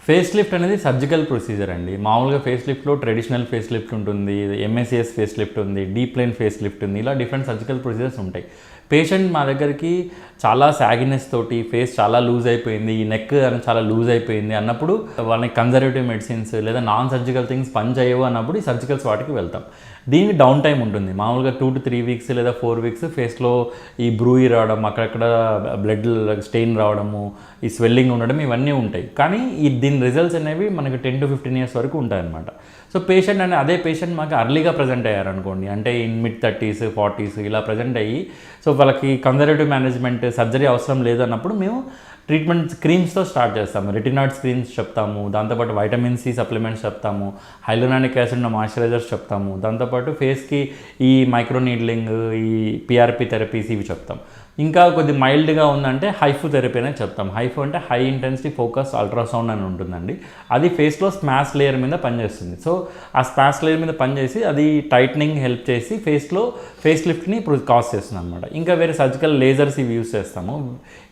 Face lift అనేది surgical procedure అండి. మామూలుగా ఫేస్ లిఫ్ట్‌లో ట్రెడిషనల్ ఫేస్ లిఫ్ట్ ఉంటుంది, ఎంఎస్సిఎస్ ఫేస్ లిఫ్ట్ ఉంది, డీప్ లైన్ ఫేస్ లిఫ్ట్ ఉంది. ఇలా డిఫరెంట్ సర్జికల్ ప్రొసీజర్స్ ఉంటాయి. పేషెంట్ మా దగ్గరికి చాలా సాగినెస్ తోటి ఫేస్ చాలా లూజ్ అయిపోయింది, ఈ నెక్ అని చాలా లూజ్ అయిపోయింది అన్నప్పుడు వాళ్ళకి కన్జర్వేటివ్ మెడిసిన్స్ లేదా నాన్ సర్జికల్ థింగ్స్ పని చేయవు అన్నప్పుడు ఈ సర్జికల్స్ వాటికి వెళ్తాం. దీనికి డౌన్ టైం ఉంటుంది. మామూలుగా 2 to 3 వీక్స్ లేదా 4 వీక్స్ ఫేస్లో ఈ బ్రూయి రావడం, అక్కడక్కడ బ్లడ్ స్టెయిన్ రావడము, ఈ స్వెల్లింగ్ ఉండడం ఇవన్నీ ఉంటాయి. కానీ దీని రిజల్ట్స్ అనేవి మనకి 10 to 15 ఇయర్స్ వరకు ఉంటాయన్నమాట. సో పేషెంట్ అదే పేషెంట్ మాకు అర్లీగా ప్రజెంట్ అయ్యారనుకోండి, అంటే ఇన్ మిడ్ 30s 40s ఇలా ప్రజెంట్ అయ్యి సో వాళ్ళకి కన్జర్వేటివ్ మేనేజ్మెంట్ సర్జరీ అవసరం లేదన్నప్పుడు మేము ట్రీట్మెంట్ క్రీమ్స్తో స్టార్ట్ చేస్తాము. రెటినాయిడ్స్ క్రీమ్స్ చెప్తాము, దాంతోపాటు వైటమిన్ సి సప్లిమెంట్స్ చెప్తాము, హైలోనానిక్ యాసిడ్ ఉన్న మాయిశ్చరైజర్స్ చెప్తాము, దాంతోపాటు ఫేస్కి ఈ మైక్రో నీడ్లింగ్, ఈ పిఆర్పి థెరపీస్ ఇవి చెప్తాం. ఇంకా కొద్ది మైల్డ్గా ఉందంటే హైఫు థెరపీ అనేది చెప్తాం. హైఫు అంటే హై ఇంటెన్సిటీ ఫోకస్ అల్ట్రాసౌండ్ అని ఉంటుందండి. అది ఫేస్లో స్మాష్ లేయర్ మీద పనిచేస్తుంది. సో ఆ స్మాష్ లేయర్ మీద పనిచేసి అది టైట్నింగ్ హెల్ప్ చేసి ఫేస్ లిఫ్ట్ని కాజ్ చేస్తుంది అనమాట. ఇంకా వేరే సర్జికల్ లేజర్స్ ఇవి యూస్ చేస్తాము.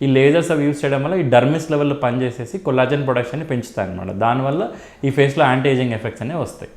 ఈ లేజర్స్ అవి యూస్ చేయడం వల్ల ఈ డర్మిస్ లెవెల్లో పనిచేసేసి కొల్లాజన్ ప్రొడక్షన్ని పెంచుతాయి అనమాట. దానివల్ల ఈ ఫేస్లో యాంటీ ఏజింగ్ ఎఫెక్ట్స్ అనేవి వస్తాయి.